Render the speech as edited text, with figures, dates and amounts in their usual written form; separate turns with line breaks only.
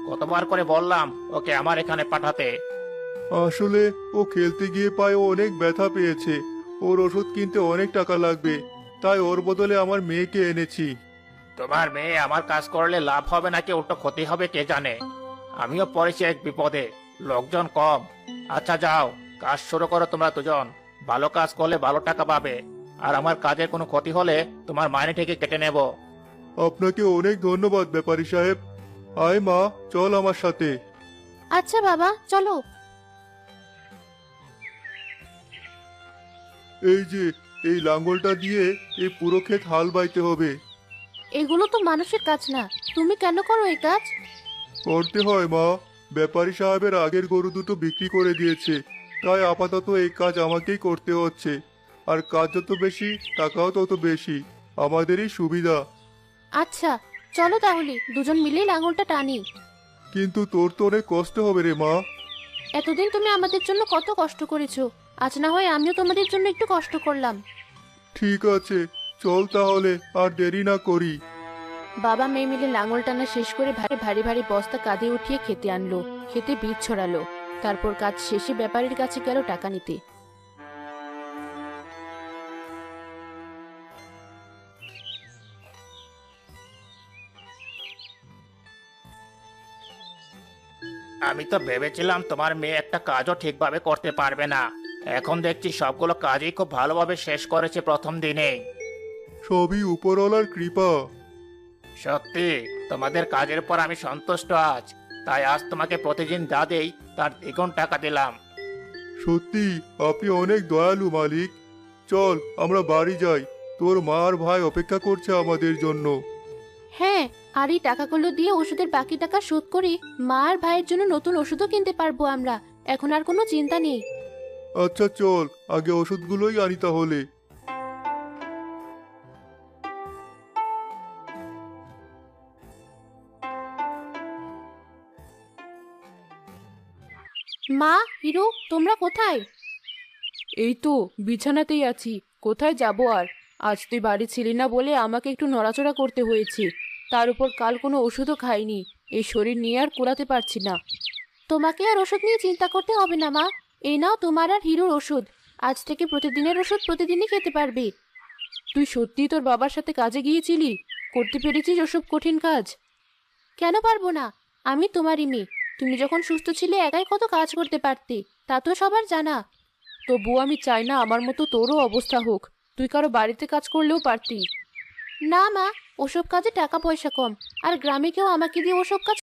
কতবার করে বললাম ওকে আমার এখানে পাঠাতে।
আসলে ও খেলতে গিয়ে পায়ে অনেক ব্যথা পেয়েছে। ওর ওষুধ কিনতে অনেক টাকা লাগবে, তাই ওর বদলে আমার মেয়েকে এনেছি।
তোমার মেয়ে আমার কাজ করলে লাভ হবে নাকি উল্টো ক্ষতি হবে কে জানে। আমিও পড়েছি এক বিপদে, লোকজন কম। আচ্ছা যাও, কাজ শুরু করো তোমরা দুজন। ভালো কাজ করলে ভালো টাকা পাবে, আর আমার কাজের কোনো ক্ষতি হলে তোমার মাইনে থেকে কেটে নেব।
আপনাকে অনেক ধন্যবাদ ব্যাপারী সাহেব। আয় মা, চল আমার সাথে।
আচ্ছা বাবা, চলো।
এই যে, এই লাঙ্গলটা দিয়ে এই পুরো ক্ষেত হাল বাইতে হবে।
এগুলো তো মানুষের কাজ না, তুমি কেন করো এই কাজ?
করতে হয় মা, ব্যাপারী সাহেবের আগের গরু দুটো বিক্রি করে দিয়েছে, তাই আপাতত এই কাজ আমাকেই করতে হচ্ছে। আর কাজ যত বেশি, টাকাও তত বেশি। আমাদেরই সুবিধা।
আচ্ছা চলো তাহলে দুজন মিলেই লাঙলটা টানি।
কিন্তু তোর তো অনেক কষ্ট হবে রে মা।
এতদিন তুমি আমাদের জন্য কত কষ্ট করেছো, আজ না হয় আমিও তোমাদের জন্য একটু কষ্ট করলাম।
ঠিক আছে, চল তাহলে, আর দেরি না করি।
বাবা মেয়ে মিলে লাঙল টানা শেষ করে ভারী ভারী ভারী বস্তা কাঁধে উঠিয়ে খেতে আনলো, খেতে বীজ ছড়ালো। তারপর কাজ শেষে ব্যাপারীর কাছে গেল টাকা নিতে।
আমি তো ভেবেছিলাম তোমার মেয়ে একটা কাজও ঠিকভাবে করতে পারবে না। এখন দেখছি সবগুলো কাজই খুব ভালোভাবে শেষ করেছে প্রথম দিনেই।
সবই উপরওয়ালার কৃপা।
সত্যি, তোমাদের কাজের পর আমি সন্তুষ্ট আজ। তাই আজ তোমাকে প্রতিদিন যা দেই তার দ্বিগুণ টাকা দিলাম।
সত্যি, আপনি অনেক দয়ালু মালিক। চল আমরা বাড়ি যাই, তোর মা আর ভাই অপেক্ষা করছে আমাদের জন্য।
হ্যাঁ, আর এই টাকাগুলো দিয়ে ওষুধের বাকি টাকা শোধ করি মা আর ভাইয়ের জন্য নতুন ওষুধও কিনতে পারবো আমরা। এখন আর কোনো চিন্তা নেই।
আচ্ছা চল, আগে ওষুধগুলোই আনি তাহলে।
মা, হিরো, তোমরা কোথায়? এই তো বিছানাতেই আছি, কোথায় যাব আর। আজ তুই বাড়ি ছিলি না বলে আমাকে একটু নড়াচড়া করতে হয়েছে। তার উপর কাল কোনো ওষুধও খাইনি, এই শরীর নিয়ে আর কুলাতে পারছি না। তোমাকে আর ওষুধ নিয়ে চিন্তা করতে হবে না মা, এই নাও তোমার আর হিরোর ওষুধ। আজ থেকে প্রতিদিনের ওষুধ প্রতিদিনই খেতে পারবে। তুই সত্যিই তোর বাবার সাথে কাজে গিয়েছিলি? করতে পেরেছিস ওসব কঠিন কাজ? কেন পারবো না, আমি তোমারই মেয়ে। তুমি যখন সুস্থ ছিলে একাই কত কাজ করতে পারতে, তা তো সবার জানা। তবু আমি চাই না আমার মতো তোরও অবস্থা হোক, তুই কারো বাড়িতে কাজ করলেও পারতি। না মা, ওসব কাজে টাকা পয়সা কম, আর গ্রামে কেউ আমাকে দিয়ে ওসব কাজ